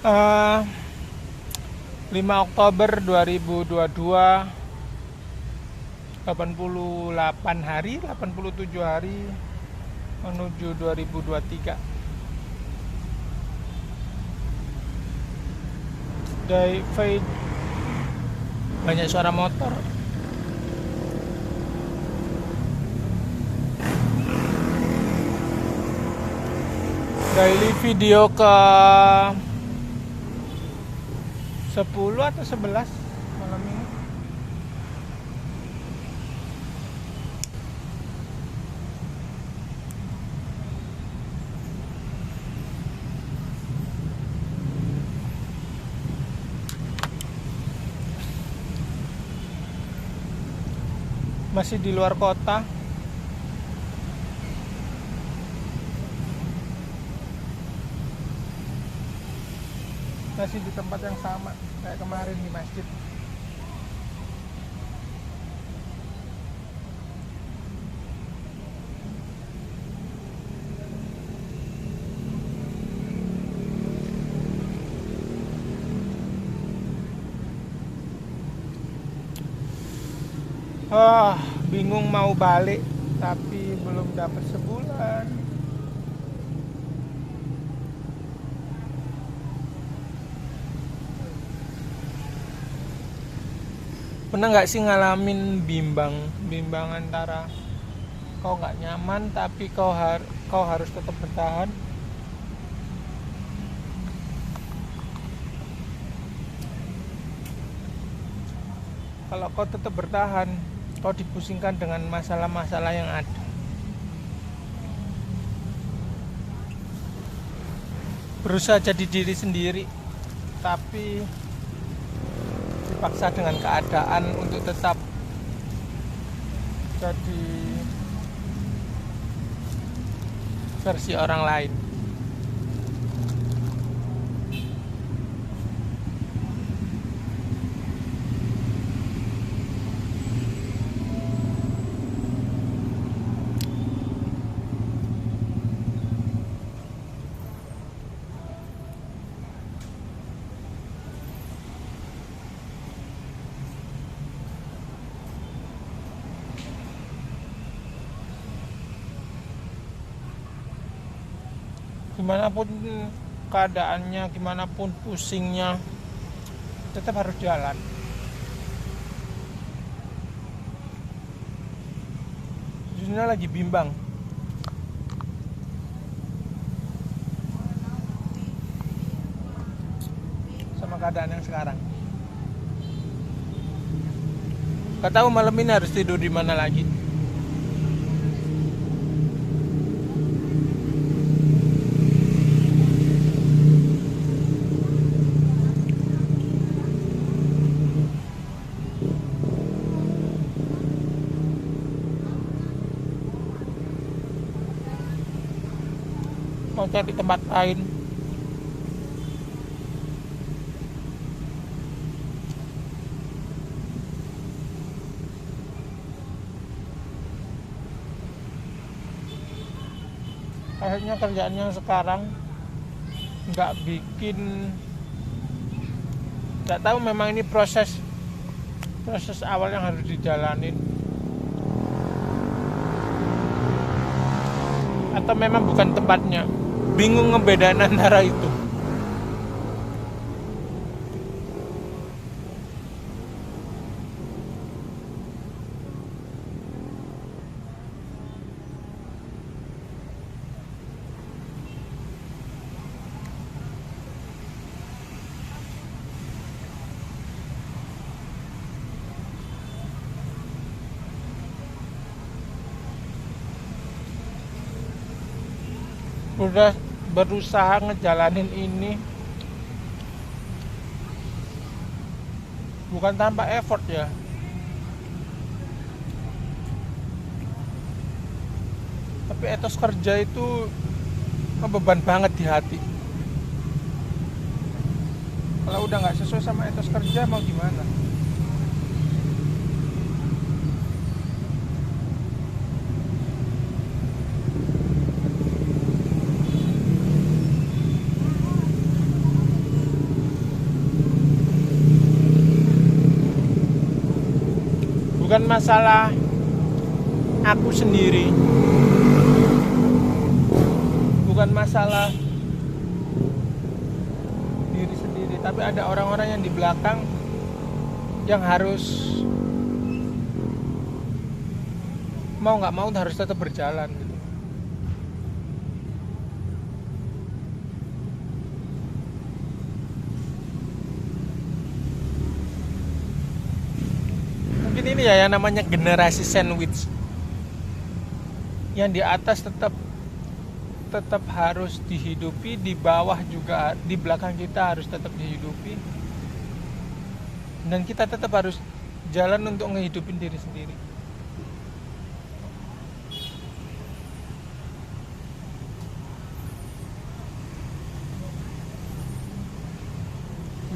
Eh, 5 Oktober 2022, 88 hari, 87 hari menuju 2023. Day fade, banyak suara motor. Daily video ke 10 atau 11 malam ini. Masih di luar kota. Masih di tempat yang sama kayak kemarin di masjid. Bingung mau balik tapi belum dapat sebulan. Pernah nggak sih ngalamin bimbang antara kau nggak nyaman tapi kau harus tetap bertahan? Kalau kau tetap bertahan, kau dipusingkan dengan masalah-masalah yang ada. Berusaha jadi diri sendiri, tapi dipaksa dengan keadaan untuk tetap jadi versi orang lain. Gimana pun keadaannya, gimana pun pusingnya, tetap harus jalan. Dunia lagi bimbang sama keadaan yang sekarang. Gak tahu malam ini harus tidur di mana lagi. Mau cari tempat lain. Kayaknya kerjaannya sekarang nggak bikin, nggak tahu memang ini proses awal yang harus dijalanin atau memang bukan tempatnya. Bingung ngebedain antara itu. Udah berusaha ngejalanin ini bukan tanpa effort ya, tapi etos kerja itu beban banget di hati. Kalau udah nggak sesuai sama etos kerja mau gimana? bukan masalah aku sendiri, bukan masalah diri sendiri, tapi ada orang-orang yang di belakang yang harus mau nggak mau harus tetap berjalan gitu. Mungkin ini ya yang namanya generasi sandwich. Yang di atas tetap harus dihidupi, di bawah juga, di belakang kita harus tetap dihidupi, dan kita tetap harus jalan untuk ngehidupin diri sendiri.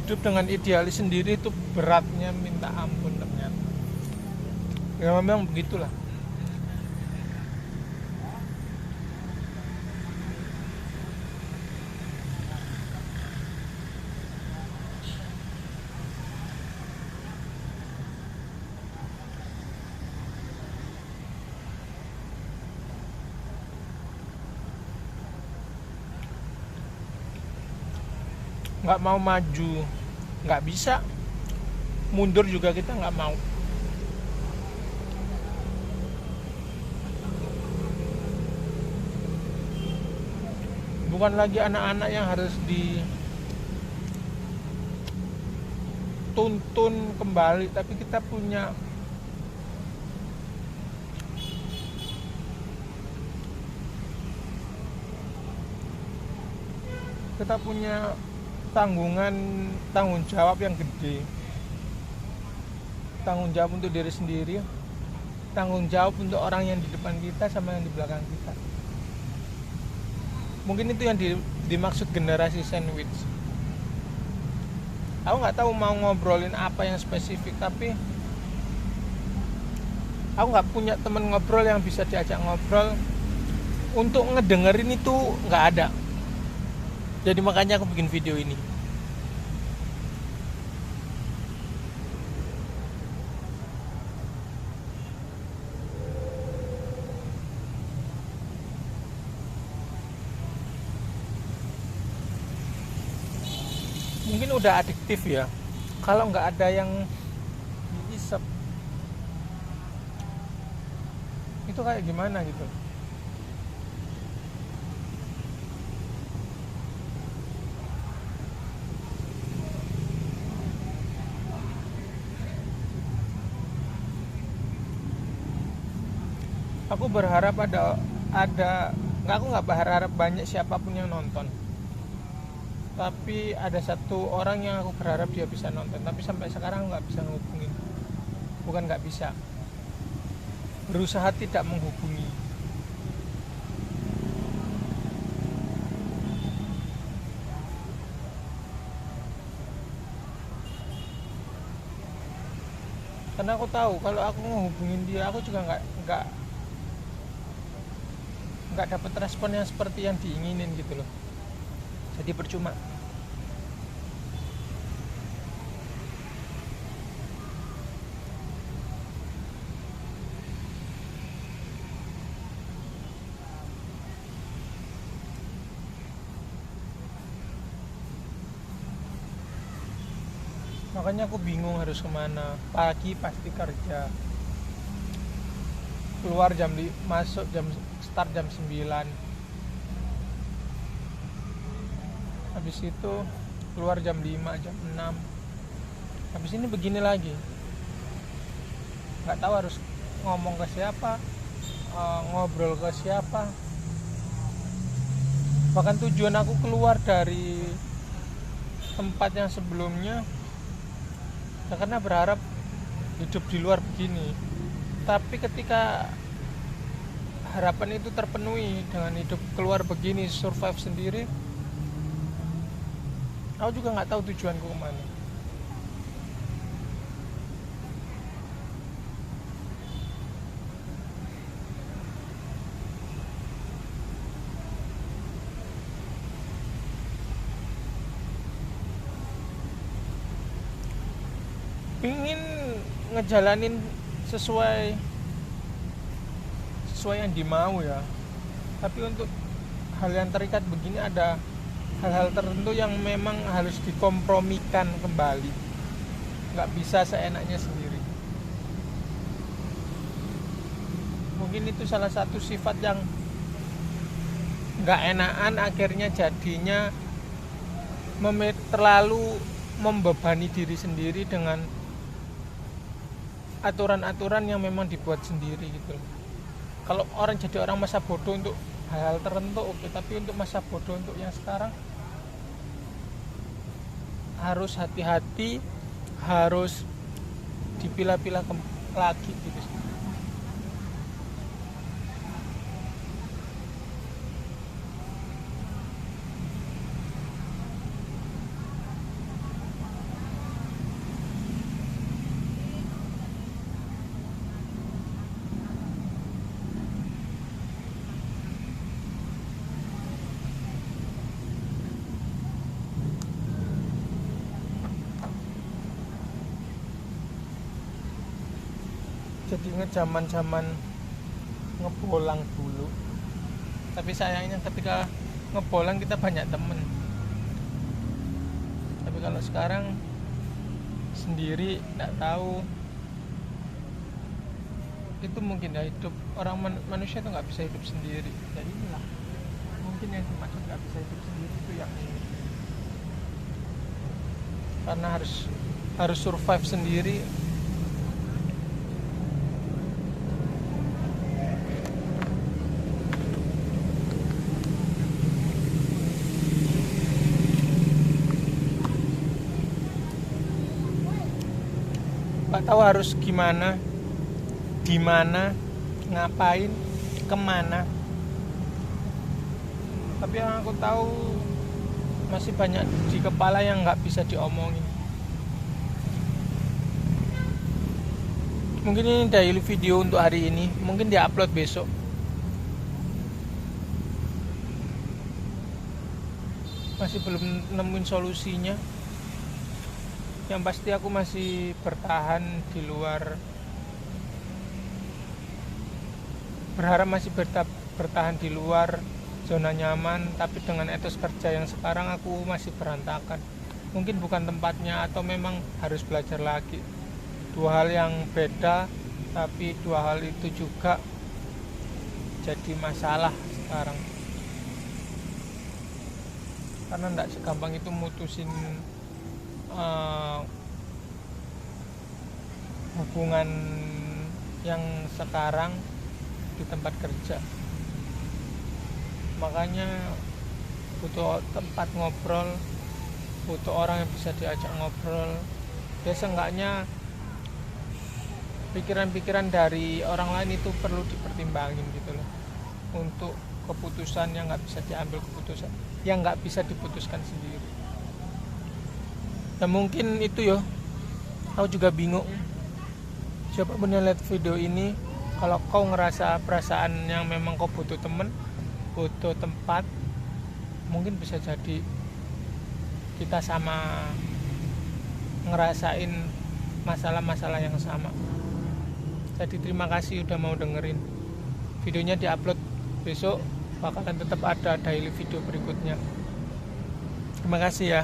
Hidup dengan idealis sendiri itu beratnya minta ampun ternyata. Ya memang begitulah. Nggak mau maju nggak bisa, mundur juga kita nggak mau. Bukan lagi anak-anak yang harus dituntun kembali, tapi kita punya tanggung jawab yang gede, tanggung jawab untuk diri sendiri, tanggung jawab untuk orang yang di depan kita sama yang di belakang kita. Mungkin itu yang dimaksud generasi sandwich. Aku nggak tahu mau ngobrolin apa yang spesifik, tapi aku nggak punya temen ngobrol yang bisa diajak ngobrol untuk ngedengerin itu, nggak ada. Jadi makanya aku bikin video ini. Mungkin udah adiktif ya, kalau nggak ada yang diisep itu kayak gimana gitu. Aku berharap aku nggak berharap banyak siapapun yang nonton, tapi ada satu orang yang aku berharap dia bisa nonton, tapi sampai sekarang nggak bisa menghubungin. Bukan nggak bisa, berusaha tidak menghubungi. Karena aku tahu kalau aku menghubungin dia, aku juga nggak dapat respon yang seperti yang diinginin gitu loh. Jadi percuma. Makanya aku bingung harus kemana. Pagi pasti kerja, keluar start jam 9, habis itu keluar jam 5, jam 6, habis ini begini lagi. Nggak tahu harus ngomong ke siapa, ngobrol ke siapa. Bahkan tujuan aku keluar dari tempat yang sebelumnya ya karena berharap hidup di luar begini. Tapi ketika harapan itu terpenuhi dengan hidup keluar begini, survive sendiri, aku juga nggak tahu tujuanku kemana. Pingin ngejalanin sesuai yang dimau ya. Tapi untuk hal yang terikat begini ada hal-hal tertentu yang memang harus dikompromikan kembali, nggak bisa seenaknya sendiri. Mungkin itu salah satu sifat yang nggak enakan, akhirnya jadinya terlalu membebani diri sendiri dengan aturan-aturan yang memang dibuat sendiri gitu. Kalau orang jadi orang masa bodoh untuk hal-hal tertentu oke, tapi untuk masa bodoh untuk yang sekarang harus hati-hati, harus dipilah-pilah lagi gitu. Jadi zaman ngebolang dulu, tapi sayangnya ketika ngebolang kita banyak temen. Tapi kalau sekarang sendiri nggak tahu, itu mungkin ya hidup orang manusia itu nggak bisa hidup sendiri. Ya inilah mungkin yang dimaksud nggak bisa hidup sendiri itu yang ini, karena harus survive sendiri. Nggak tahu harus gimana, di mana, ngapain, kemana. Tapi yang aku tahu masih banyak di kepala yang nggak bisa diomongin. Mungkin ini daily video untuk hari ini, mungkin diupload besok. Masih belum nemuin solusinya. Yang pasti aku masih bertahan di luar, berharap masih bertahan di luar zona nyaman, tapi dengan etos kerja yang sekarang aku masih berantakan. Mungkin bukan tempatnya atau memang harus belajar lagi. Dua hal yang beda, tapi dua hal itu juga jadi masalah sekarang. Karena tidak segampang itu mutusin hubungan yang sekarang di tempat kerja. Makanya butuh tempat ngobrol, butuh orang yang bisa diajak ngobrol. Ya seenggaknya pikiran-pikiran dari orang lain itu perlu dipertimbangin gitu loh, untuk keputusan yang nggak bisa diambil, keputusan yang nggak bisa diputuskan sendiri. Ya mungkin itu ya, aku juga bingung. Siapapun yang lihat video ini, kalau kau ngerasa perasaan yang memang kau butuh temen, butuh tempat, mungkin bisa jadi kita sama ngerasain masalah-masalah yang sama. Jadi terima kasih udah mau dengerin. Videonya diupload besok, bakalan tetap ada daily video berikutnya. Terima kasih ya.